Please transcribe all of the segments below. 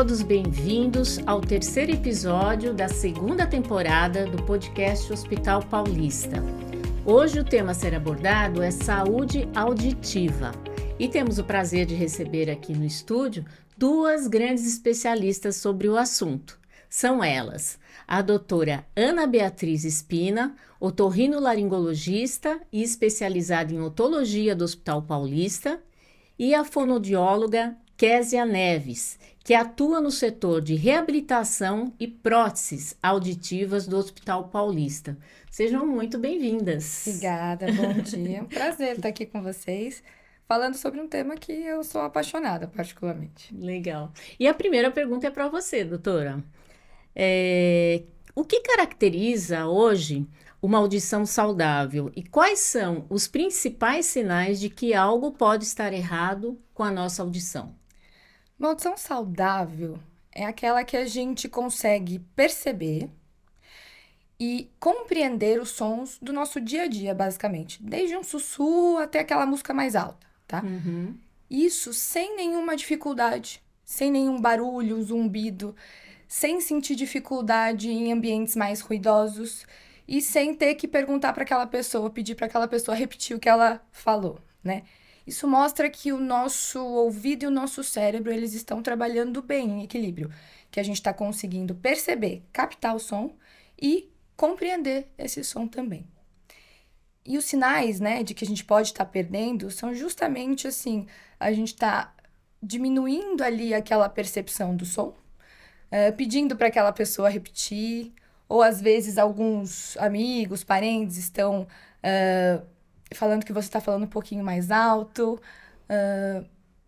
todos bem-vindos ao terceiro episódio da segunda temporada do podcast Hospital Paulista. Hoje o tema a ser abordado é saúde auditiva e temos o prazer de receber aqui no estúdio duas grandes especialistas sobre o assunto. São elas, a doutora Ana Beatriz Espina, otorrinolaringologista e especializada em otologia do Hospital Paulista, e a fonoaudióloga Késia Neves, que atua no setor de reabilitação e próteses auditivas do Hospital Paulista. Sejam muito bem-vindas. Obrigada, bom dia. É um prazer estar aqui com vocês, falando sobre um tema que eu sou apaixonada particularmente. Legal. E a primeira pergunta é para você, doutora. O que caracteriza hoje uma audição saudável e quais são os principais sinais de que algo pode estar errado com a nossa audição? Uma audição saudável é aquela que a gente consegue perceber e compreender os sons do nosso dia a dia, basicamente. Desde um sussurro até aquela música mais alta, tá? Isso sem nenhuma dificuldade, sem nenhum barulho, zumbido, sem sentir dificuldade em ambientes mais ruidosos e sem ter que perguntar para aquela pessoa, pedir para aquela pessoa repetir o que ela falou, né? Isso mostra que o nosso ouvido e o nosso cérebro, eles estão trabalhando bem em equilíbrio, que a gente está conseguindo perceber, captar o som e compreender esse som também. E os sinais, né, de que a gente pode estar perdendo são justamente assim, a gente está diminuindo ali aquela percepção do som, pedindo para aquela pessoa repetir, ou às vezes alguns amigos, parentes estão falando que você está falando um pouquinho mais alto,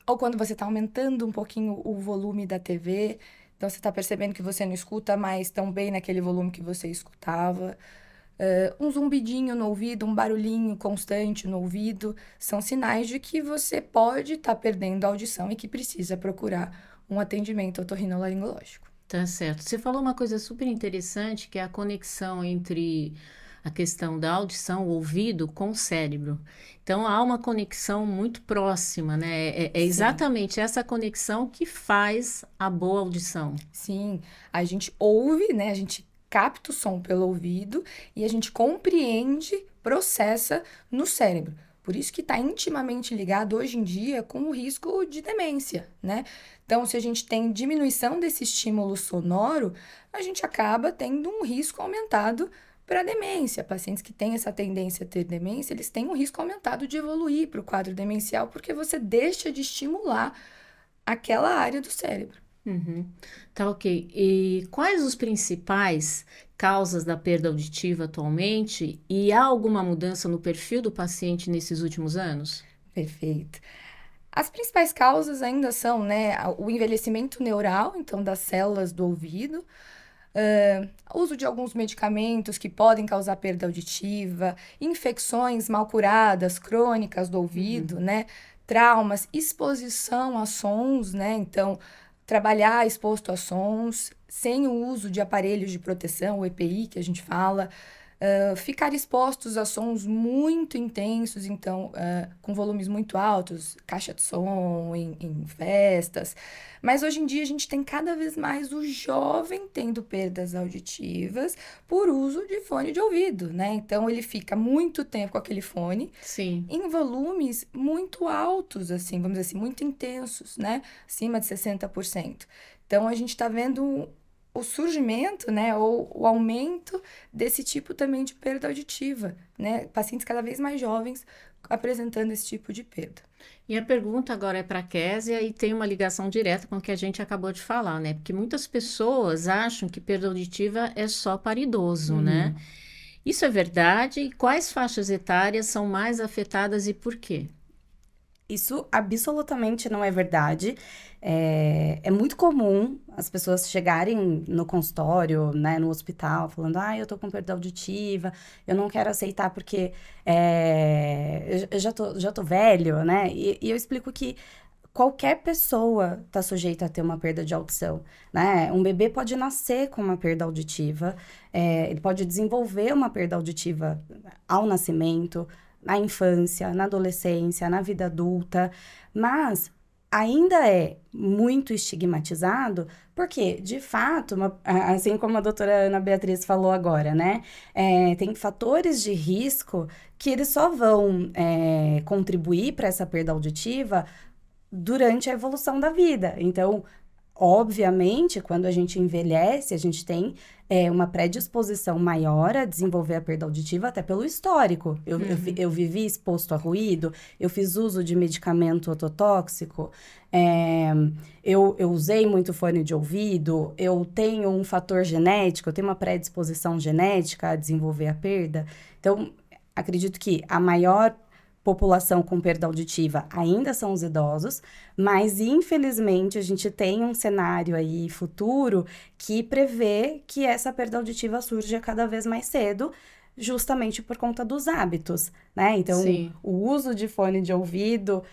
ou quando você está aumentando um pouquinho o volume da TV, então você está percebendo que você não escuta mais tão bem naquele volume que você escutava. Um zumbidinho no ouvido, um barulhinho constante no ouvido, são sinais de que você pode estar perdendo a audição e que precisa procurar um atendimento otorrinolaringológico. Tá certo. Você falou uma coisa super interessante, que é a conexão entre a questão da audição, o ouvido, com o cérebro. Então, há uma conexão muito próxima, né? É exatamente essa conexão que faz a boa audição. Sim, a gente ouve, né? A gente capta o som pelo ouvido e a gente compreende, processa no cérebro. Por isso que está intimamente ligado hoje em dia com o risco de demência, né? Então, se a gente tem diminuição desse estímulo sonoro, a gente acaba tendo um risco aumentado para demência. Pacientes que têm essa tendência a ter demência, eles têm um risco aumentado de evoluir para o quadro demencial, porque você deixa de estimular aquela área do cérebro. Tá ok. E quais os principais causas da perda auditiva atualmente? E há alguma mudança no perfil do paciente nesses últimos anos? Perfeito. As principais causas ainda são, né, o envelhecimento neural, então das células do ouvido, uso de alguns medicamentos que podem causar perda auditiva, infecções mal curadas, crônicas do ouvido, né, traumas, exposição a sons, né, então trabalhar exposto a sons, sem o uso de aparelhos de proteção, o EPI que a gente fala, ficar expostos a sons muito intensos, então, com volumes muito altos, caixa de som, em festas. Mas hoje em dia a gente tem cada vez mais o jovem tendo perdas auditivas por uso de fone de ouvido, né? Então, ele fica muito tempo com aquele fone, Sim. em volumes muito altos, assim, vamos dizer assim, muito intensos, né? Acima de 60%. Então, a gente está vendo o surgimento, né, ou o aumento desse tipo também de perda auditiva, né? Pacientes cada vez mais jovens apresentando esse tipo de perda. E a pergunta agora é para a Késia e tem uma ligação direta com o que a gente acabou de falar, né? Porque muitas pessoas acham que perda auditiva é só para idoso, né? Isso é verdade? E quais faixas etárias são mais afetadas e por quê? Isso absolutamente não é verdade. É muito comum as pessoas chegarem no consultório, né, no hospital, falando, eu tô com perda auditiva, eu não quero aceitar porque eu já tô velho, né? E eu explico que qualquer pessoa está sujeita a ter uma perda de audição, né? Um bebê pode nascer com uma perda auditiva, ele pode desenvolver uma perda auditiva ao nascimento, na infância, na adolescência, na vida adulta, mas ainda é muito estigmatizado, porque, de fato, assim como a doutora Ana Beatriz falou agora, né? Tem fatores de risco que eles só vão contribuir para essa perda auditiva durante a evolução da vida. Então, obviamente, quando a gente envelhece, a gente tem uma predisposição maior a desenvolver a perda auditiva, até pelo histórico. Eu vivi exposto a ruído, eu fiz uso de medicamento ototóxico, eu usei muito fone de ouvido, eu tenho um fator genético, eu tenho uma predisposição genética a desenvolver a perda. Então, acredito que a maior população com perda auditiva ainda são os idosos, mas infelizmente a gente tem um cenário aí futuro que prevê que essa perda auditiva surja cada vez mais cedo, justamente por conta dos hábitos, né? Então, o uso de fone de ouvido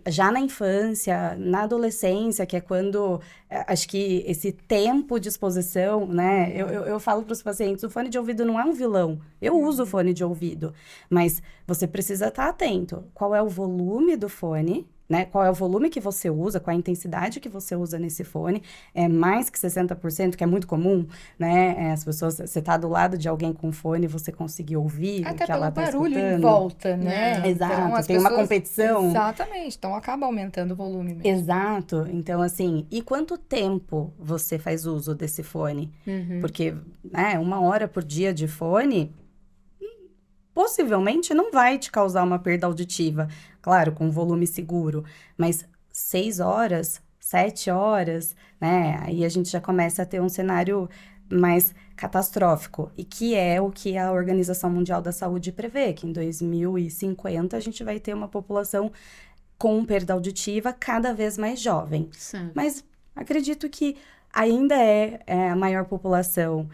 já na infância, na adolescência, que é quando, acho que esse tempo de exposição, né? Eu falo para os pacientes, o fone de ouvido não é um vilão. Eu uso fone de ouvido, mas você precisa estar atento. Qual é o volume do fone, né? Qual é o volume que você usa, qual é a intensidade que você usa nesse fone. É mais que 60%, que é muito comum, né? As pessoas, você tá do lado de alguém com fone, você conseguir ouvir até o que ela tá escutando. Até pelo barulho em volta, né? Exato, então, tem uma competição. Exatamente, então acaba aumentando o volume mesmo. Exato, então assim, e quanto tempo você faz uso desse fone? Porque, 1 hora por dia de fone possivelmente não vai te causar uma perda auditiva, claro, com volume seguro, mas 6 horas, 7 horas, né? Aí a gente já começa a ter um cenário mais catastrófico, e que é o que a Organização Mundial da Saúde prevê, que em 2050 a gente vai ter uma população com perda auditiva cada vez mais jovem. Sim. Mas acredito que ainda a maior população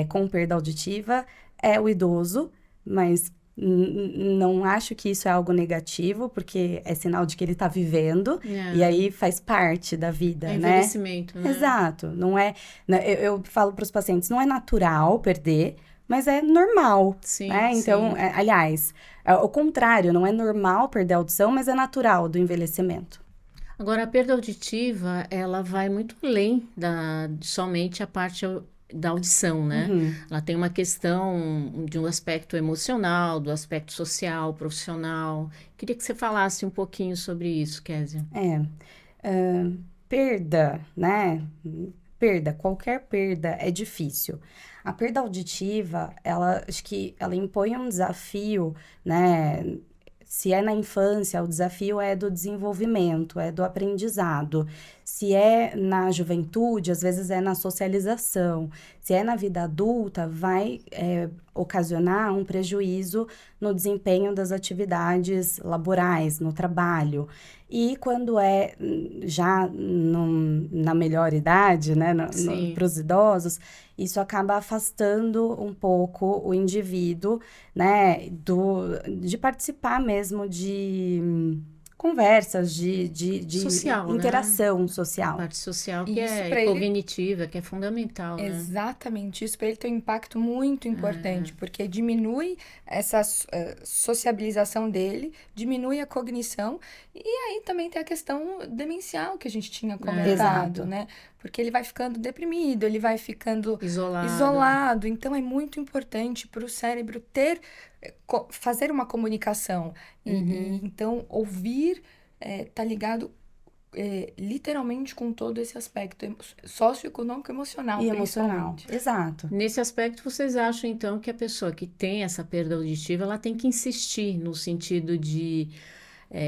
com perda auditiva é o idoso, mas não acho que isso é algo negativo, porque é sinal de que ele está vivendo, e aí faz parte da vida, né? Envelhecimento, né? Exato, não é... Eu falo para os pacientes, não é natural perder, mas é normal, sim, né? Então, aliás, o contrário, não é normal perder a audição, mas é natural do envelhecimento. Agora, a perda auditiva, ela vai muito além de somente a parte da audição, né? Ela tem uma questão de um aspecto emocional, do aspecto social, profissional. Queria que você falasse um pouquinho sobre isso, Kézia. Perda, né? Qualquer perda é difícil. A perda auditiva, acho que ela impõe um desafio, né? Se é na infância, o desafio é do desenvolvimento, é do aprendizado. Se é na juventude, às vezes é na socialização. Se é na vida adulta, vai ocasionar um prejuízo no desempenho das atividades laborais, no trabalho. E quando é já na melhor idade, né, para os idosos, isso acaba afastando um pouco o indivíduo, né, de participar mesmo de conversas, de social, interação, né? social. Parte social que isso é cognitiva, que é fundamental, né? Exatamente, isso para ele tem um impacto muito importante, porque diminui essa sociabilização dele, diminui a cognição, e aí também tem a questão demencial que a gente tinha comentado, né? Porque ele vai ficando deprimido, ele vai ficando isolado. Então, é muito importante para o cérebro fazer uma comunicação. E então, ouvir tá ligado literalmente com todo esse aspecto socioeconômico, emocional, e emocional. Exato. Nesse aspecto, vocês acham, então, que a pessoa que tem essa perda auditiva, ela tem que insistir no sentido de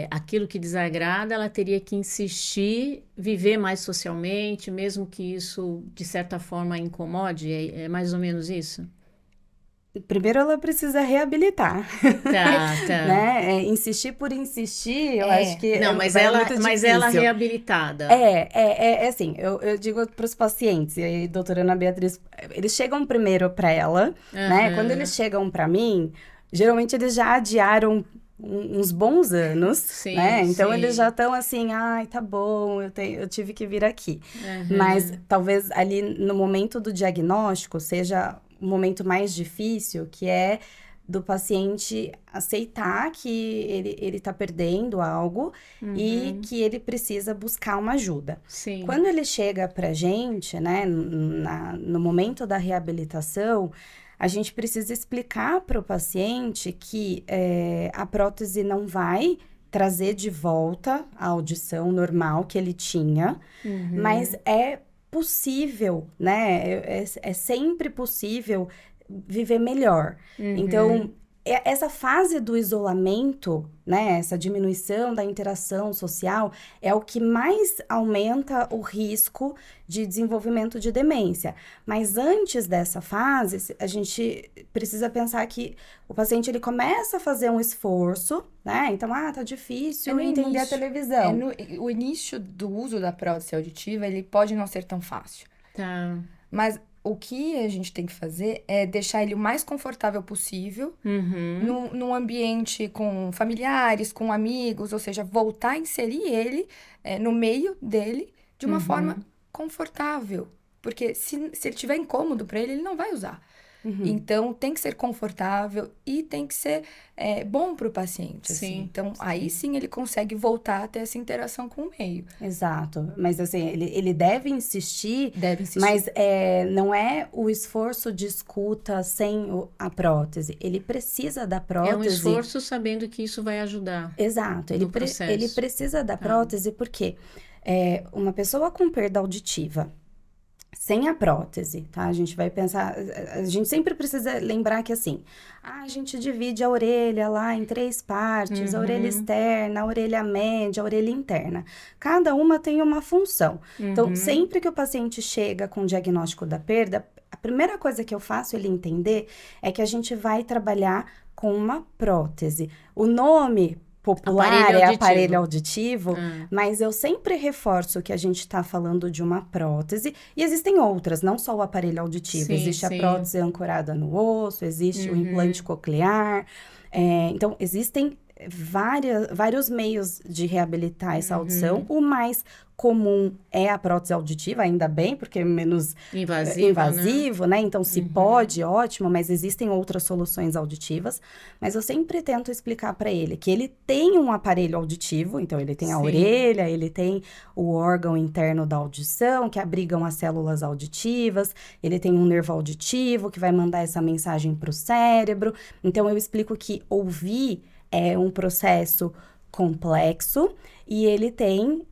aquilo que desagrada, ela teria que insistir, viver mais socialmente, mesmo que isso, de certa forma, a incomode? É mais ou menos isso? Primeiro, ela precisa reabilitar. Tá. Né? Insistir por insistir, eu acho que não, mas ela reabilitada. Assim, eu digo para os pacientes, e aí, doutora Ana Beatriz, eles chegam primeiro para ela, né? Quando eles chegam para mim, geralmente eles já adiaram uns bons anos, né? Então, eles já estão assim, ai, tá bom, eu tive que vir aqui. Mas, talvez, ali no momento do diagnóstico, seja o momento mais difícil, que é do paciente aceitar que ele tá perdendo algo e que ele precisa buscar uma ajuda. Sim. Quando ele chega pra gente, né, no momento da reabilitação, a gente precisa explicar para o paciente que a prótese não vai trazer de volta a audição normal que ele tinha, mas é possível, né? É sempre possível viver melhor. Então, essa fase do isolamento, né? Essa diminuição da interação social é o que mais aumenta o risco de desenvolvimento de demência. Mas antes dessa fase, a gente precisa pensar que o paciente ele começa a fazer um esforço, né? Então, tá difícil entender a televisão. O início do uso da prótese auditiva, ele pode não ser tão fácil. Tá. Mas o que a gente tem que fazer é deixar ele o mais confortável possível, num ambiente com familiares, com amigos, ou seja, voltar a inserir ele no meio dele de uma forma confortável. Porque se ele tiver incômodo para ele não vai usar. Então, tem que ser confortável e tem que ser bom para o paciente. Assim. Então, aí sim ele consegue voltar a ter essa interação com o meio. Exato. Mas, assim, ele deve insistir, mas não é o esforço de escuta sem a prótese. Ele precisa da prótese. É um esforço sabendo que isso vai ajudar. Exato. Ele precisa da prótese porque uma pessoa com perda auditiva, sem a prótese, tá? A gente vai pensar... A gente sempre precisa lembrar que, assim... a gente divide a orelha lá em 3 partes. A orelha externa, a orelha média, a orelha interna. Cada uma tem uma função. Então, sempre que o paciente chega com o diagnóstico da perda... A primeira coisa que eu faço ele entender é que a gente vai trabalhar com uma prótese. O nome popular aparelho auditivo, mas eu sempre reforço que a gente está falando de uma prótese, e existem outras, não só o aparelho auditivo, existe a prótese ancorada no osso, existe o implante coclear, então existem vários meios de reabilitar essa audição. O mais comum é a prótese auditiva, ainda bem, porque é menos invasivo, né? Então, se pode, ótimo, mas existem outras soluções auditivas. Mas eu sempre tento explicar para ele que ele tem um aparelho auditivo, então ele tem a orelha, ele tem o órgão interno da audição, que abrigam as células auditivas, ele tem um nervo auditivo que vai mandar essa mensagem para o cérebro. Então, eu explico que ouvir é um processo complexo e ele tem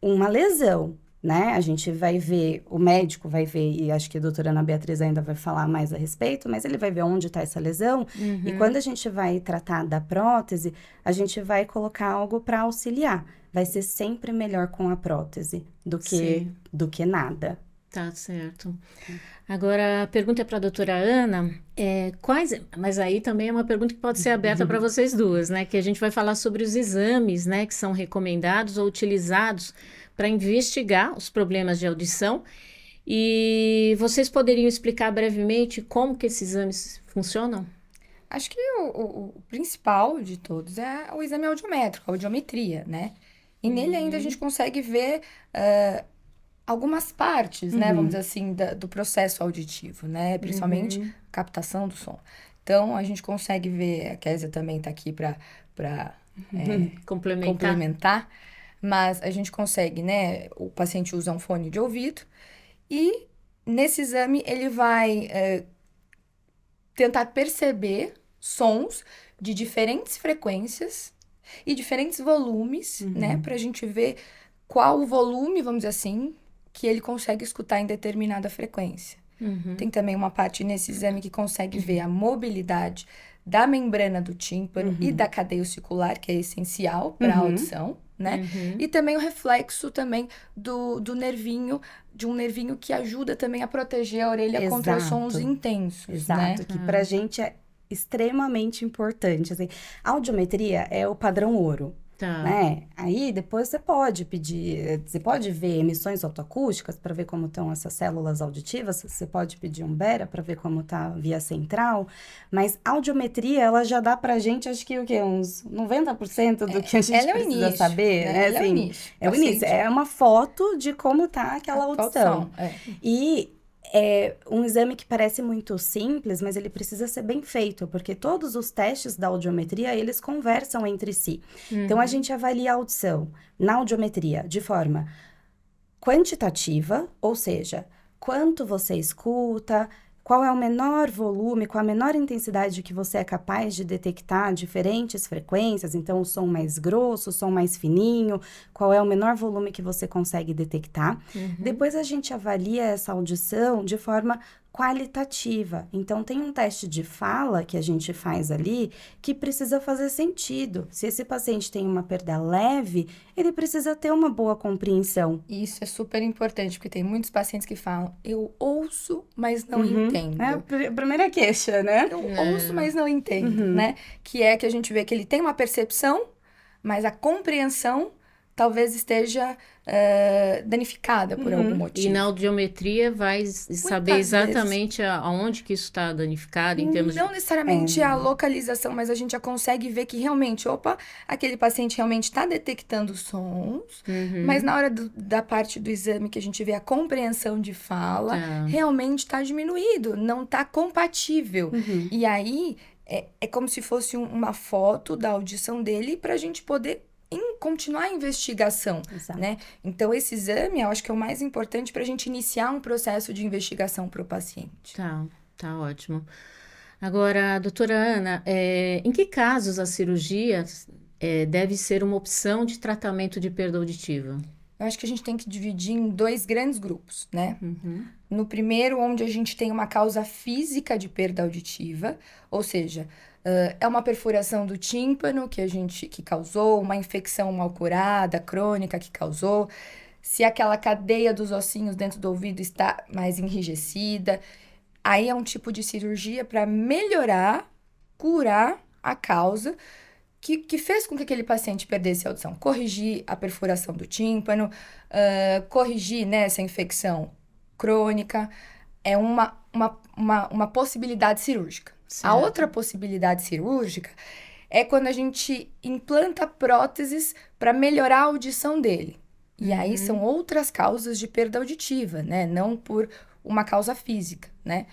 uma lesão, né? A gente vai ver, o médico vai ver, e acho que a doutora Ana Beatriz ainda vai falar mais a respeito, mas ele vai ver onde está essa lesão. E quando a gente vai tratar da prótese, a gente vai colocar algo para auxiliar. Vai ser sempre melhor com a prótese do que nada. Tá certo. Agora, a pergunta é para a doutora Ana, mas aí também é uma pergunta que pode ser aberta para vocês duas, né? Que a gente vai falar sobre os exames, né? Que são recomendados ou utilizados para investigar os problemas de audição. E vocês poderiam explicar brevemente como que esses exames funcionam? Acho que o principal de todos é o exame audiométrico, a audiometria, né? E nele ainda a gente consegue ver... algumas partes, né, vamos dizer assim, do processo auditivo, né, principalmente captação do som. Então, a gente consegue ver, a Kézia também está aqui para complementar, mas a gente consegue, né, o paciente usa um fone de ouvido e nesse exame ele vai tentar perceber sons de diferentes frequências e diferentes volumes, né, para a gente ver qual o volume, vamos dizer assim, que ele consegue escutar em determinada frequência. Tem também uma parte nesse exame que consegue ver a mobilidade da membrana do tímpano e da cadeia ossicular, que é essencial para a audição, né? E também o reflexo também do nervinho, de um nervinho que ajuda também a proteger a orelha contra os sons intensos. Exato, né? Que pra gente é extremamente importante. Assim, a audiometria é o padrão ouro. Né? Aí depois você pode ver emissões autoacústicas para ver como estão essas células auditivas, você pode pedir um Bera para ver como está a via central, mas a audiometria ela já dá pra gente, acho que uns 90% do que a gente precisa saber, né? Assim, é o início, é uma foto de como tá aquela audição. E É um exame que parece muito simples, mas ele precisa ser bem feito, porque todos os testes da audiometria, eles conversam entre si. Então, a gente avalia a audição na audiometria de forma quantitativa, ou seja, quanto você escuta, qual é o menor volume, qual a menor intensidade que você é capaz de detectar diferentes frequências, então o som mais grosso, o som mais fininho, qual é o menor volume que você consegue detectar. Depois a gente avalia essa audição de forma qualitativa. Então, tem um teste de fala que a gente faz ali que precisa fazer sentido. Se esse paciente tem uma perda leve, ele precisa ter uma boa compreensão. Isso é super importante, porque tem muitos pacientes que falam, eu ouço, mas não entendo. É a primeira queixa, né? Eu ouço, mas não entendo, né? Que é que a gente vê que ele tem uma percepção, mas a compreensão talvez esteja danificada por algum motivo. E na audiometria vai saber exatamente aonde que isso está danificado em termos Não necessariamente a localização, mas a gente já consegue ver que realmente, aquele paciente realmente está detectando sons, mas na hora da parte do exame que a gente vê a compreensão de fala, realmente está diminuído, não está compatível. E aí, é como se fosse uma foto da audição dele para a gente poder continuar a investigação, né? Então, esse exame, eu acho que é o mais importante para a gente iniciar um processo de investigação para o paciente. Tá ótimo. Agora, doutora Ana, em que casos a cirurgia deve ser uma opção de tratamento de perda auditiva? Eu acho que a gente tem que dividir em 2 grandes grupos, né? No primeiro, onde a gente tem uma causa física de perda auditiva, ou seja, é uma perfuração do tímpano que causou, uma infecção mal curada, crônica que causou, se aquela cadeia dos ossinhos dentro do ouvido está mais enrijecida, aí é um tipo de cirurgia para melhorar, curar a causa que fez com que aquele paciente perdesse a audição. Corrigir a perfuração do tímpano, corrigir, né, essa infecção crônica, é uma possibilidade cirúrgica. Certo. A outra possibilidade cirúrgica é quando a gente implanta próteses para melhorar a audição dele. E aí são outras causas de perda auditiva, né? Não por uma causa física, né?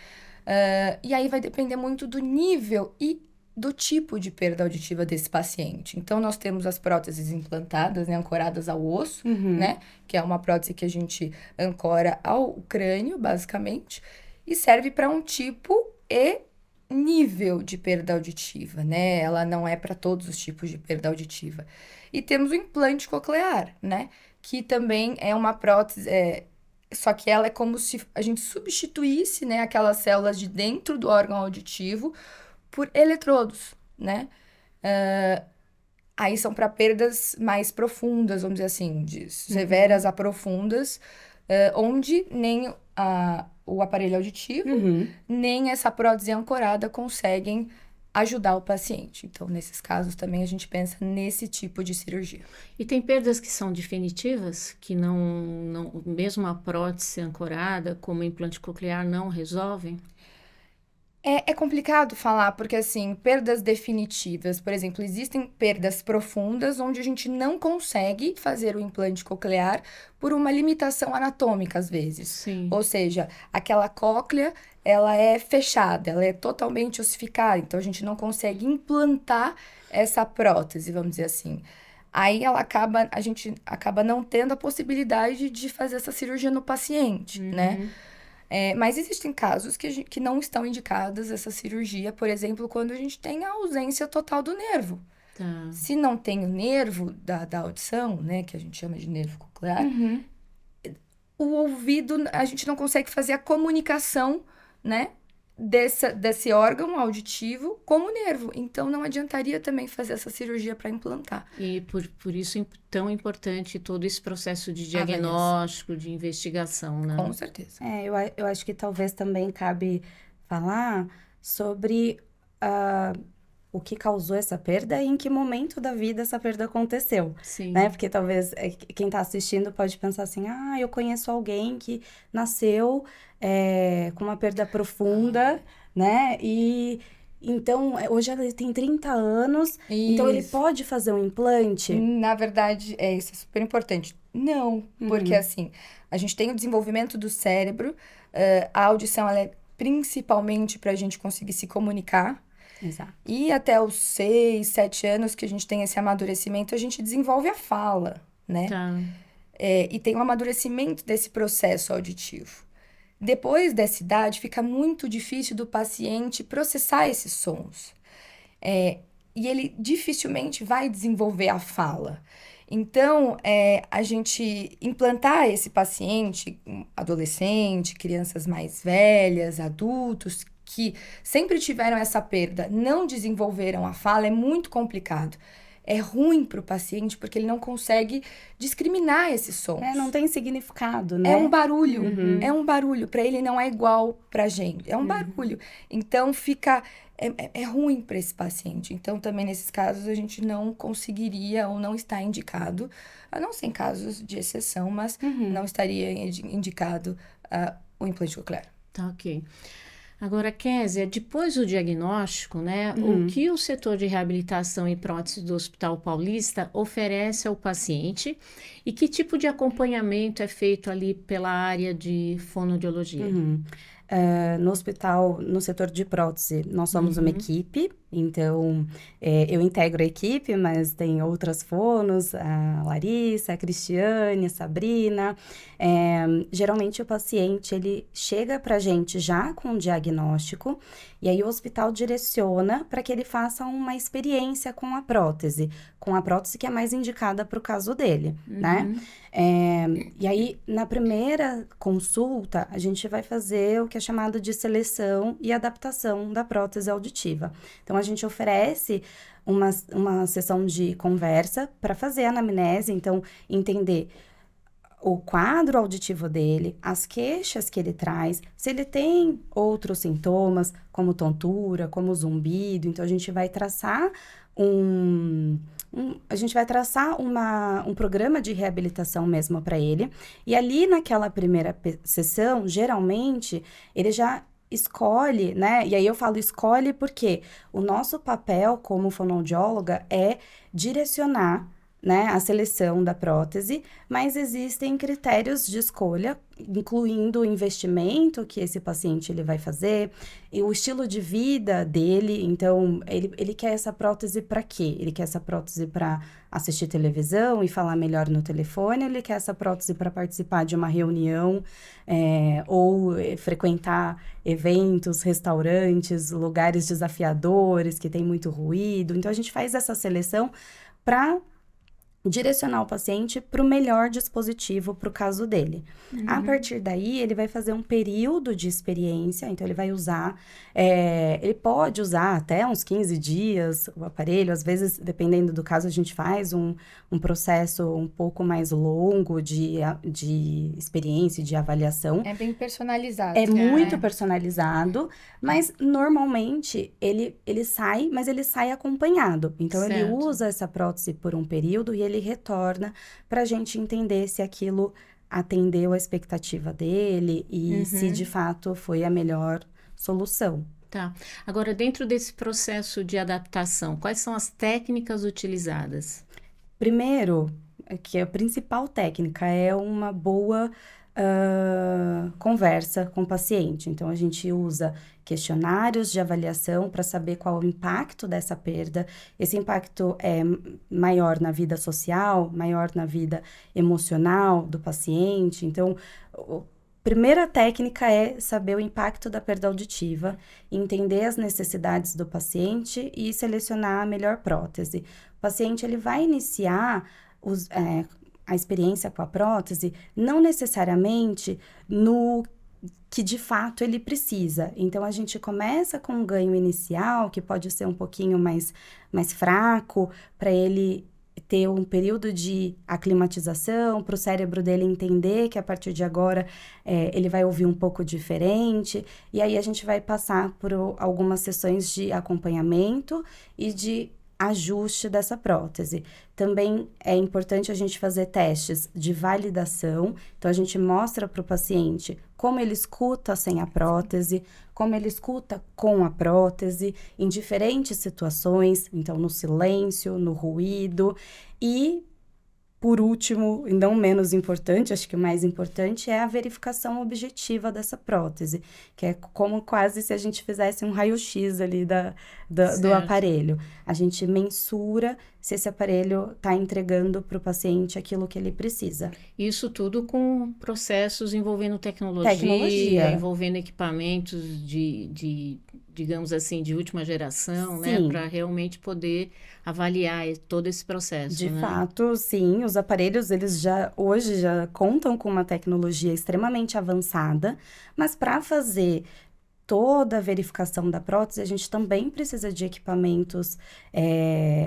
E aí vai depender muito do nível e do tipo de perda auditiva desse paciente. Então, nós temos as próteses implantadas, né, ancoradas ao osso, né? Que é uma prótese que a gente ancora ao crânio, basicamente, e serve para um tipo e nível de perda auditiva, né? Ela não é para todos os tipos de perda auditiva. E temos o implante coclear, né? Que também é uma prótese, só que ela é como se a gente substituísse, né, aquelas células de dentro do órgão auditivo por eletrodos, né? Aí são para perdas mais profundas, vamos dizer assim, de severas a profundas, onde nem o aparelho auditivo, nem essa prótese ancorada conseguem ajudar o paciente. Então, nesses casos também a gente pensa nesse tipo de cirurgia. E tem perdas que são definitivas, que não mesmo a prótese ancorada, como o implante coclear, não resolvem? É complicado falar, porque, assim, perdas definitivas, por exemplo, existem perdas profundas onde a gente não consegue fazer o implante coclear por uma limitação anatômica, às vezes. Sim. Ou seja, aquela cóclea, ela é fechada, ela é totalmente ossificada, então a gente não consegue implantar essa prótese, vamos dizer assim. Aí a gente acaba não tendo a possibilidade de fazer essa cirurgia no paciente, né? Mas existem casos que não estão indicadas essa cirurgia, por exemplo, quando a gente tem a ausência total do nervo. Tá. Se não tem o nervo da audição, né, que a gente chama de nervo coclear, o ouvido, a gente não consegue fazer a comunicação, né, desse órgão auditivo com o nervo. Então, não adiantaria também fazer essa cirurgia para implantar. E por isso é tão importante todo esse processo de diagnóstico, de investigação, né? Com certeza. Eu acho que talvez também cabe falar sobre o que causou essa perda e em que momento da vida essa perda aconteceu. Sim. Né? Porque talvez quem está assistindo pode pensar assim, eu conheço alguém que nasceu com uma perda profunda, né? E então, hoje ele tem 30 anos, então ele pode fazer um implante? Na verdade, isso é super importante. Não, porque assim, a gente tem o desenvolvimento do cérebro, A audição, ela é principalmente para a gente conseguir se comunicar. Exato. E até os 6, 7 anos que a gente tem esse amadurecimento, a gente desenvolve a fala, né? Tá. E tem um amadurecimento desse processo auditivo. Depois dessa idade, fica muito difícil do paciente processar esses sons. E ele dificilmente vai desenvolver a fala. Então, a gente implantar esse paciente, adolescente, crianças mais velhas, adultos, que sempre tiveram essa perda, não desenvolveram a fala, é muito complicado. É ruim para o paciente porque ele não consegue discriminar esses sons. Não tem significado, né? É um barulho, é um barulho. Para ele não é igual pra gente, é um barulho. Então fica, é ruim para esse paciente. Então também nesses casos a gente não conseguiria ou não está indicado, a não ser em casos de exceção, mas não estaria indicado o implante coclear. Tá, ok. Agora, Kézia, depois do diagnóstico, né, o que o setor de reabilitação e prótese do Hospital Paulista oferece ao paciente e que tipo de acompanhamento é feito ali pela área de fonoaudiologia? No hospital, no setor de prótese, nós somos uma equipe, então eu integro a equipe, mas tem outras fonos, a Larissa, a Cristiane, a Sabrina. Geralmente o paciente, ele chega pra gente já com um diagnóstico, e aí o hospital direciona para que ele faça uma experiência com a prótese que é mais indicada para o caso dele, né? E aí, na primeira consulta, a gente vai fazer o que é chamado de seleção e adaptação da prótese auditiva. Então, a gente oferece uma sessão de conversa para fazer a anamnese, então, entender o quadro auditivo dele, as queixas que ele traz, se ele tem outros sintomas, como tontura, como zumbido. Então, a gente vai traçar um programa de reabilitação mesmo para ele. E ali naquela primeira sessão, geralmente, ele já escolhe, né? E aí eu falo escolhe porque o nosso papel como fonoaudióloga é direcionar, né, a seleção da prótese, mas existem critérios de escolha, incluindo o investimento que esse paciente ele vai fazer, e o estilo de vida dele. Então, ele quer essa prótese para quê? Ele quer essa prótese para assistir televisão e falar melhor no telefone, ele quer essa prótese para participar de uma reunião, ou frequentar eventos, restaurantes, lugares desafiadores, que tem muito ruído. Então, a gente faz essa seleção para direcionar o paciente para o melhor dispositivo para o caso dele. A partir daí, ele vai fazer um período de experiência, então ele vai usar, ele pode usar até uns 15 dias o aparelho, às vezes, dependendo do caso, a gente faz um processo um pouco mais longo de experiência, de avaliação. É bem personalizado. É muito personalizado, mas normalmente ele sai, mas ele sai acompanhado. Então, ele usa essa prótese por um período e ele retorna para a gente entender se aquilo atendeu a expectativa dele e se de fato foi a melhor solução. Tá. Agora, dentro desse processo de adaptação, quais são as técnicas utilizadas? Primeiro, que a principal técnica é uma boa conversa com o paciente. Então, a gente usa questionários de avaliação para saber qual o impacto dessa perda. Esse impacto é maior na vida social, maior na vida emocional do paciente. Então, a primeira técnica é saber o impacto da perda auditiva, entender as necessidades do paciente e selecionar a melhor prótese. O paciente ele vai iniciar a experiência com a prótese, não necessariamente no que de fato ele precisa. Então, a gente começa com um ganho inicial, que pode ser um pouquinho mais fraco, para ele ter um período de aclimatização, para o cérebro dele entender que a partir de agora ele vai ouvir um pouco diferente. E aí a gente vai passar por algumas sessões de acompanhamento e de ajuste dessa prótese. Também é importante a gente fazer testes de validação. Então, a gente mostra para o paciente como ele escuta sem a prótese, como ele escuta com a prótese, em diferentes situações. Então, no silêncio, no ruído. E por último, e não menos importante, acho que o mais importante é a verificação objetiva dessa prótese, que é como quase se a gente fizesse um raio-x ali do aparelho. A gente mensura se esse aparelho está entregando para o paciente aquilo que ele precisa. Isso tudo com processos envolvendo tecnologia. Envolvendo equipamentos digamos assim, de última geração, né? Para realmente poder avaliar todo esse processo, De né? fato, sim. Os aparelhos, eles hoje já contam com uma tecnologia extremamente avançada, mas para fazer toda a verificação da prótese, a gente também precisa de equipamentos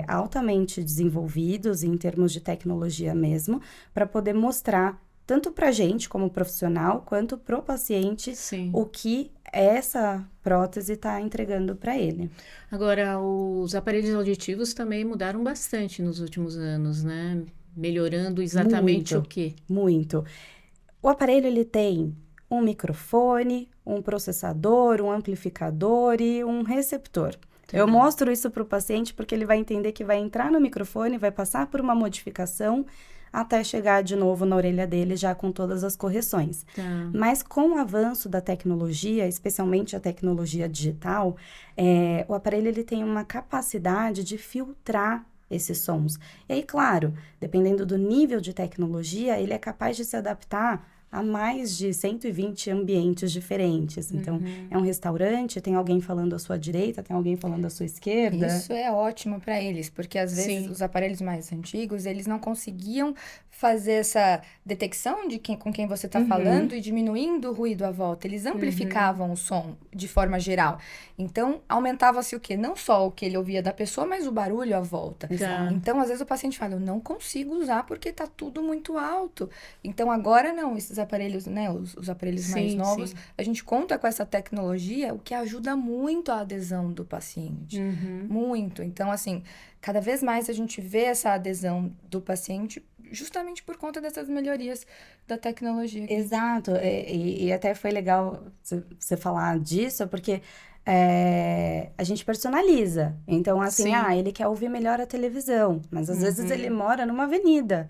altamente desenvolvidos, em termos de tecnologia mesmo, para poder mostrar, tanto para a gente como profissional, quanto para o paciente, o que essa prótese está entregando para ele. Agora, os aparelhos auditivos também mudaram bastante nos últimos anos, né? Melhorando exatamente o quê? Muito. O aparelho, ele tem um microfone, um processador, um amplificador e um receptor. Eu mostro isso para o paciente porque ele vai entender que vai entrar no microfone, vai passar por uma modificação até chegar de novo na orelha dele já com todas as correções. Mas com o avanço da tecnologia, especialmente a tecnologia digital, o aparelho ele tem uma capacidade de filtrar esses sons. E aí, claro, dependendo do nível de tecnologia, ele é capaz de se adaptar a mais de 120 ambientes diferentes. Então, é um restaurante, tem alguém falando à sua direita, tem alguém falando à sua esquerda. Isso é ótimo para eles, porque às vezes os aparelhos mais antigos, eles não conseguiam fazer essa detecção de com quem você está falando e diminuindo o ruído à volta. Eles amplificavam o som de forma geral. Então, aumentava-se o quê? Não só o que ele ouvia da pessoa, mas o barulho à volta. Então, às vezes o paciente fala, eu não consigo usar porque está tudo muito alto. Então, agora não, esses aparelhos, né, os aparelhos mais novos, a gente conta com essa tecnologia, o que ajuda muito a adesão do paciente. Muito. Então, assim, cada vez mais a gente vê essa adesão do paciente justamente por conta dessas melhorias da tecnologia. Exato. E até foi legal você falar disso, porque a gente personaliza. Então, assim, ele quer ouvir melhor a televisão, mas às vezes ele mora numa avenida.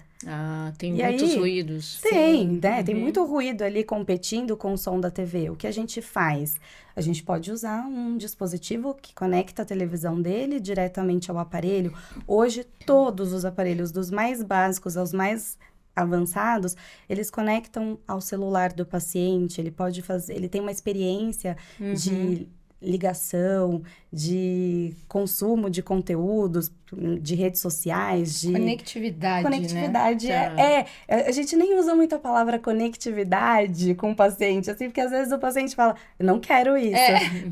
Tem muitos ruídos. Tem, né? Tem muito ruído ali competindo com o som da TV. O que a gente faz? A gente pode usar um dispositivo que conecta a televisão dele diretamente ao aparelho. Hoje, todos os aparelhos, dos mais básicos aos mais avançados, eles conectam ao celular do paciente. Ele tem uma experiência de ligação, de consumo de conteúdos, de redes sociais, de... Conectividade, né? A gente nem usa muito a palavra conectividade com o paciente, assim, porque às vezes o paciente fala, eu não quero isso.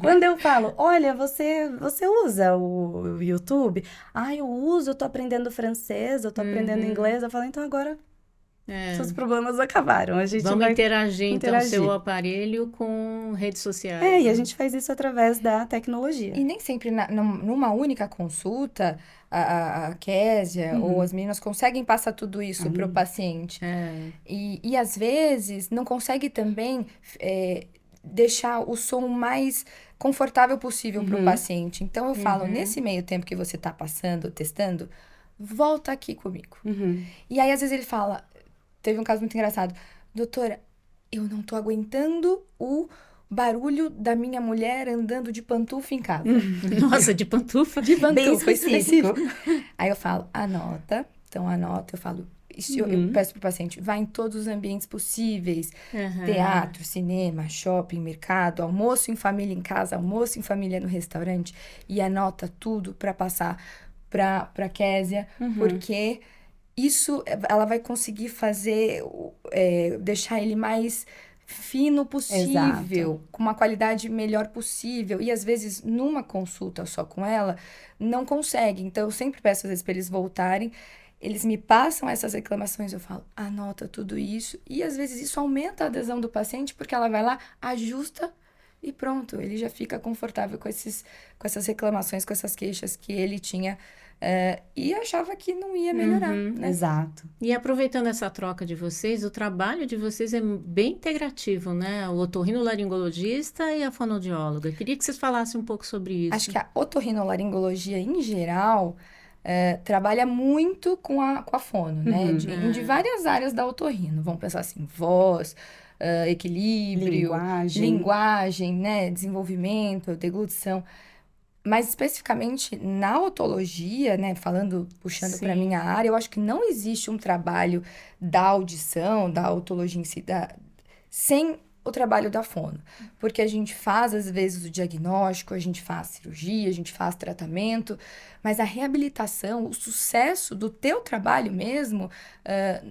Quando eu falo, olha, você usa o YouTube? Eu uso, eu tô aprendendo francês, eu tô aprendendo inglês. Eu falo, então agora... seus problemas acabaram. Vamos interagir, então, seu aparelho com redes sociais. E a gente faz isso através da tecnologia. E nem sempre, numa única consulta, a Késia ou as meninas conseguem passar tudo isso para o paciente. E, às vezes, não consegue também deixar o som mais confortável possível para o paciente. Então, eu falo, nesse meio tempo que você está passando, testando, volta aqui comigo. E aí, às vezes, ele fala... Teve um caso muito engraçado. Doutora, eu não tô aguentando o barulho da minha mulher andando de pantufa em casa. Nossa, de pantufa? De pantufa, bem específico. Aí eu falo, anota. Então, anota. Eu falo, eu peço pro paciente, vai em todos os ambientes possíveis. Teatro, cinema, shopping, mercado, almoço em família em casa, almoço em família no restaurante. E anota tudo para passar pra Késia, porque... Isso, ela vai conseguir fazer, deixar ele mais fino possível, com uma qualidade melhor possível. E, às vezes, numa consulta só com ela, não consegue. Então, eu sempre peço, às vezes, para eles voltarem. Eles me passam essas reclamações, eu falo, anota tudo isso. E, às vezes, isso aumenta a adesão do paciente, porque ela vai lá, ajusta e pronto. Ele já fica confortável com essas reclamações, com essas queixas que ele tinha... e achava que não ia melhorar, né? Exato. E aproveitando essa troca de vocês, o trabalho de vocês é bem integrativo, né? O otorrinolaringologista e a fonoaudióloga. Eu queria que vocês falassem um pouco sobre isso. Acho que a otorrinolaringologia, em geral, trabalha muito com a fono, né? De várias áreas da otorrino. Vamos pensar assim, voz, equilíbrio, linguagem, né? Desenvolvimento, deglutição. Mas especificamente na otologia, né? Puxando para minha área, eu acho que não existe um trabalho da audição, da otologia em si, sem o trabalho da fono. Porque a gente faz, às vezes, o diagnóstico, a gente faz cirurgia, a gente faz tratamento, mas a reabilitação, o sucesso do teu trabalho mesmo,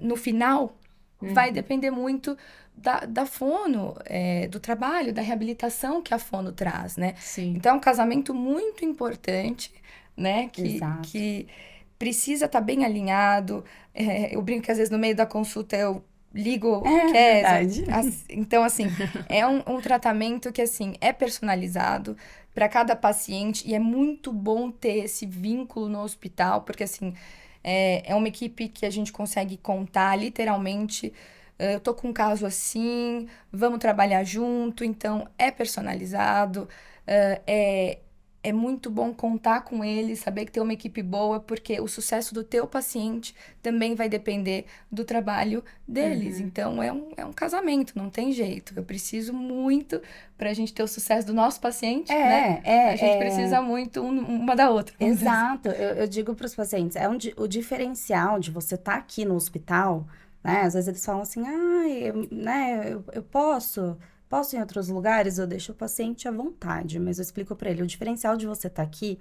no final, vai depender muito da fono, do trabalho, da reabilitação que a fono traz, né? Sim. Então, é um casamento muito importante, né? Que precisa estar bem alinhado. Eu brinco que, às vezes, no meio da consulta, eu ligo, verdade. Então, assim, é um tratamento que, assim, é personalizado para cada paciente e é muito bom ter esse vínculo no hospital, porque, assim, é uma equipe que a gente consegue contar, literalmente, eu tô com um caso assim, vamos trabalhar junto, então, é personalizado, é muito bom contar com eles, saber que tem uma equipe boa, porque o sucesso do teu paciente também vai depender do trabalho deles. Então, é um casamento, não tem jeito. Eu preciso muito pra gente ter o sucesso do nosso paciente, né? A gente precisa muito uma da outra. Exato. Eu digo para os pacientes, o diferencial de você estar aqui no hospital, né? Às vezes eles falam assim, eu posso ir em outros lugares, eu deixo o paciente à vontade, mas eu explico para ele, o diferencial de você estar aqui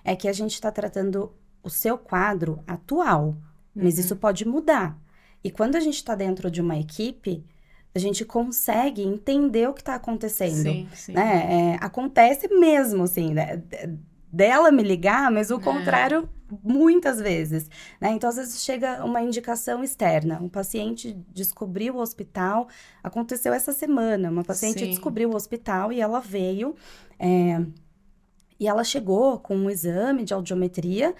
é que a gente está tratando o seu quadro atual, mas isso pode mudar. E quando a gente está dentro de uma equipe, a gente consegue entender o que está acontecendo. Sim, sim. Né? Acontece mesmo, assim, né? Dela me ligar, mas o contrário muitas vezes, né? Então, às vezes chega uma indicação externa. Um paciente descobriu o hospital, aconteceu essa semana, uma paciente descobriu o hospital e ela veio, e ela chegou com um exame de audiometria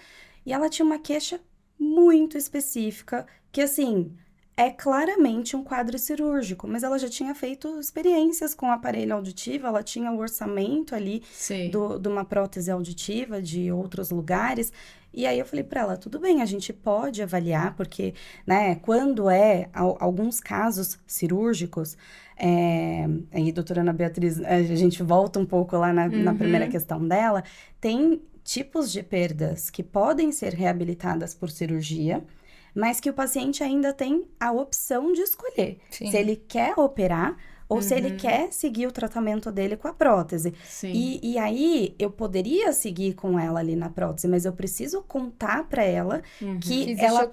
e ela tinha uma queixa muito específica, que assim, é claramente um quadro cirúrgico, mas ela já tinha feito experiências com aparelho auditivo, ela tinha o orçamento ali de uma prótese auditiva de outros lugares. E aí eu falei para ela, tudo bem, a gente pode avaliar, porque, né, quando alguns casos cirúrgicos, aí, doutora Ana Beatriz, a gente volta um pouco lá na primeira questão dela, tem tipos de perdas que podem ser reabilitadas por cirurgia, mas que o paciente ainda tem a opção de escolher se ele quer operar ou se ele quer seguir o tratamento dele com a prótese. E aí, eu poderia seguir com ela ali na prótese, mas eu preciso contar para ela que ela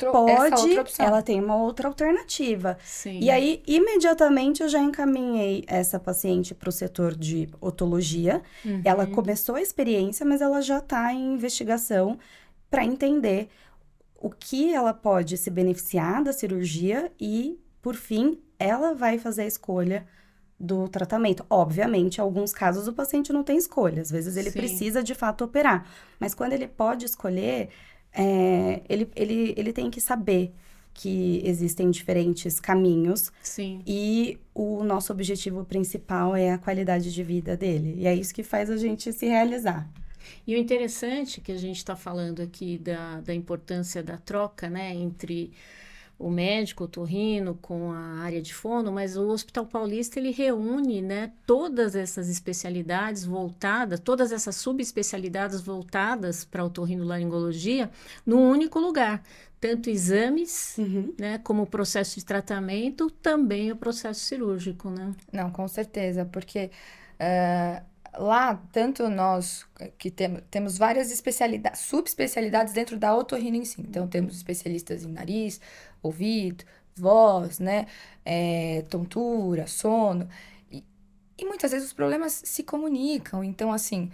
ela tem uma outra alternativa. E aí, imediatamente, eu já encaminhei essa paciente para o setor de otologia. Ela começou a experiência, mas ela já está em investigação para entender o que ela pode se beneficiar da cirurgia e, por fim, ela vai fazer a escolha do tratamento. Obviamente, em alguns casos, o paciente não tem escolha. Às vezes, ele precisa, de fato, operar. Mas quando ele pode escolher, ele tem que saber que existem diferentes caminhos. E o nosso objetivo principal é a qualidade de vida dele. E é isso que faz a gente se realizar. E o interessante que a gente está falando aqui da importância da troca, né, entre o médico otorrino com a área de fono, mas o Hospital Paulista, ele reúne, né, todas essas especialidades voltadas, todas essas subespecialidades voltadas para a otorrinolaringologia num único lugar. Tanto exames, né, como o processo de tratamento, também o processo cirúrgico, né? Não, com certeza, porque lá, tanto nós que temos várias subespecialidades dentro da otorrino em si. Então, temos especialistas em nariz, ouvido, voz, né? Tontura, sono. E muitas vezes os problemas se comunicam. Então, assim,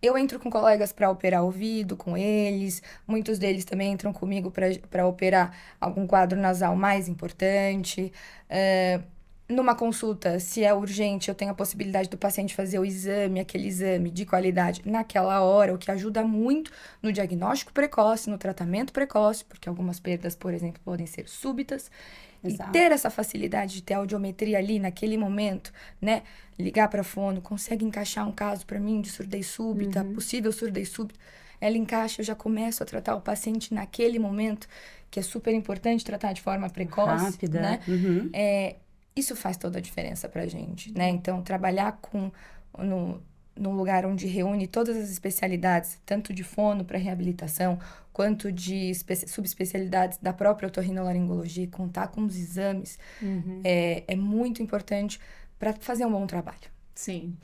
eu entro com colegas para operar ouvido com eles. Muitos deles também entram comigo para operar algum quadro nasal mais importante. Numa consulta, se é urgente, eu tenho a possibilidade do paciente fazer aquele exame de qualidade naquela hora, o que ajuda muito no diagnóstico precoce, no tratamento precoce, porque algumas perdas, por exemplo, podem ser súbitas. Exato. E ter essa facilidade de ter audiometria ali naquele momento, né? Ligar para a fono, consegue encaixar um caso para mim de surdez súbita, possível surdez súbita. Ela encaixa, eu já começo a tratar o paciente naquele momento, que é super importante tratar de forma precoce. Rápida. Né? Isso faz toda a diferença pra gente, né? Então, trabalhar num lugar onde reúne todas as especialidades, tanto de fono para reabilitação, quanto de subespecialidades da própria otorrinolaringologia, contar com os exames, é muito importante para fazer um bom trabalho. Sim.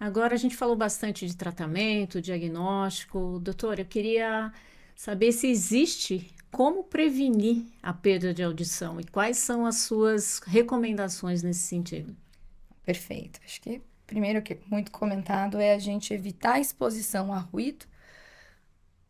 Agora a gente falou bastante de tratamento, diagnóstico. Doutora, eu queria saber se existe como prevenir a perda de audição e quais são as suas recomendações nesse sentido. Perfeito. Acho que primeiro que é muito comentado é a gente evitar a exposição a ruído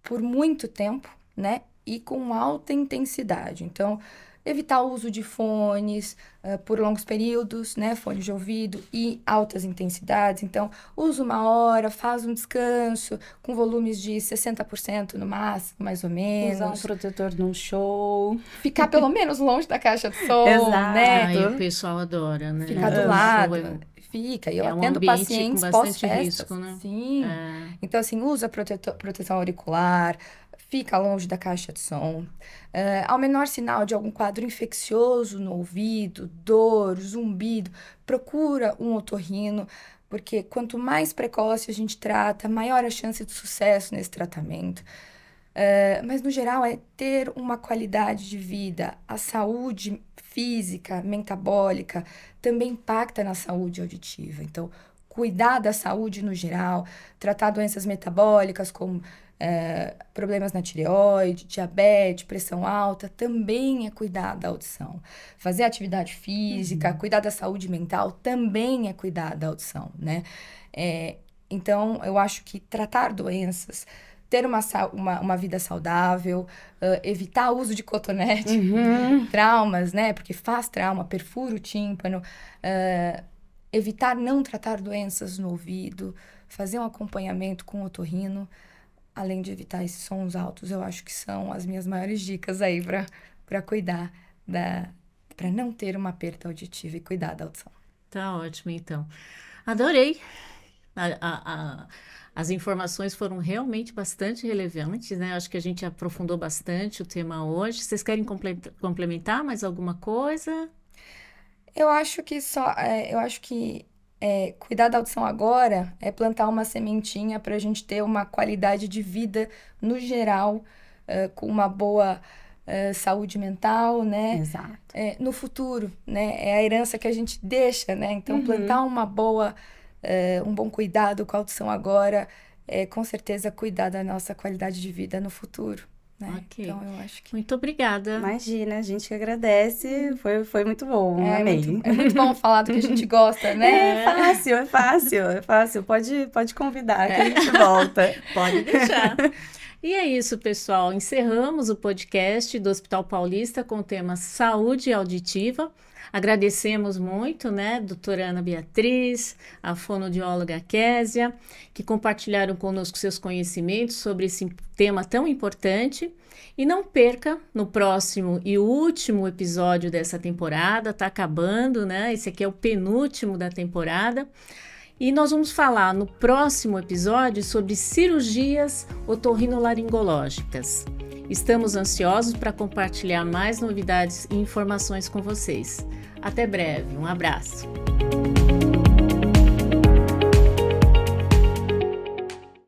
por muito tempo, né? E com alta intensidade. Então, evitar o uso de fones por longos períodos, né? Fones de ouvido e altas intensidades. Então, usa 1 hora, faz um descanso com volumes de 60% no máximo, mais ou menos. Usar um protetor num show. Ficar pelo menos longe da caixa de som, Exato. né? Aí o pessoal adora, né? Ficar do lado. Fica. E eu atendo pacientes pós-festas. Né? Sim. Então, assim, usa proteção auricular, fica longe da caixa de som. Ao menor sinal de algum quadro infeccioso no ouvido, dor, zumbido, procura um otorrino, porque quanto mais precoce a gente trata, maior a chance de sucesso nesse tratamento. Mas, no geral, é ter uma qualidade de vida. A saúde física, metabólica, também impacta na saúde auditiva. Então, cuidar da saúde no geral, tratar doenças metabólicas como problemas na tireoide, diabetes, pressão alta, também é cuidar da audição. Fazer atividade física, cuidar da saúde mental, também é cuidar da audição, né? Então, eu acho que tratar doenças, ter uma vida saudável, evitar o uso de cotonete, traumas, né? Porque faz trauma, perfura o tímpano, evitar não tratar doenças no ouvido, fazer um acompanhamento com o otorrino, além de evitar esses sons altos, eu acho que são as minhas maiores dicas aí para cuidar para não ter uma perda auditiva e cuidar da audição. Tá ótimo, então. Adorei. As informações foram realmente bastante relevantes, né? Acho que a gente aprofundou bastante o tema hoje. Vocês querem complementar mais alguma coisa? Eu acho que cuidar da audição agora é plantar uma sementinha para a gente ter uma qualidade de vida no geral, com uma boa saúde mental, né? Exato. No futuro, né? É a herança que a gente deixa, né? Então, plantar um bom cuidado com a audição agora é, com certeza, cuidar da nossa qualidade de vida no futuro. Né? Ok. Então, eu acho que... Muito obrigada. Imagina, a gente que agradece. Foi muito bom, amei. É muito bom falar do que a gente gosta, né? É fácil. Pode convidar que a gente volta. Pode deixar. E é isso, pessoal. Encerramos o podcast do Hospital Paulista com o tema Saúde Auditiva. Agradecemos muito, né, doutora Ana Beatriz, a fonoaudióloga Késia, que compartilharam conosco seus conhecimentos sobre esse tema tão importante. E não perca no próximo e último episódio dessa temporada, está acabando, né? Esse aqui é o penúltimo da temporada. E nós vamos falar no próximo episódio sobre cirurgias otorrinolaringológicas. Estamos ansiosos para compartilhar mais novidades e informações com vocês. Até breve, um abraço!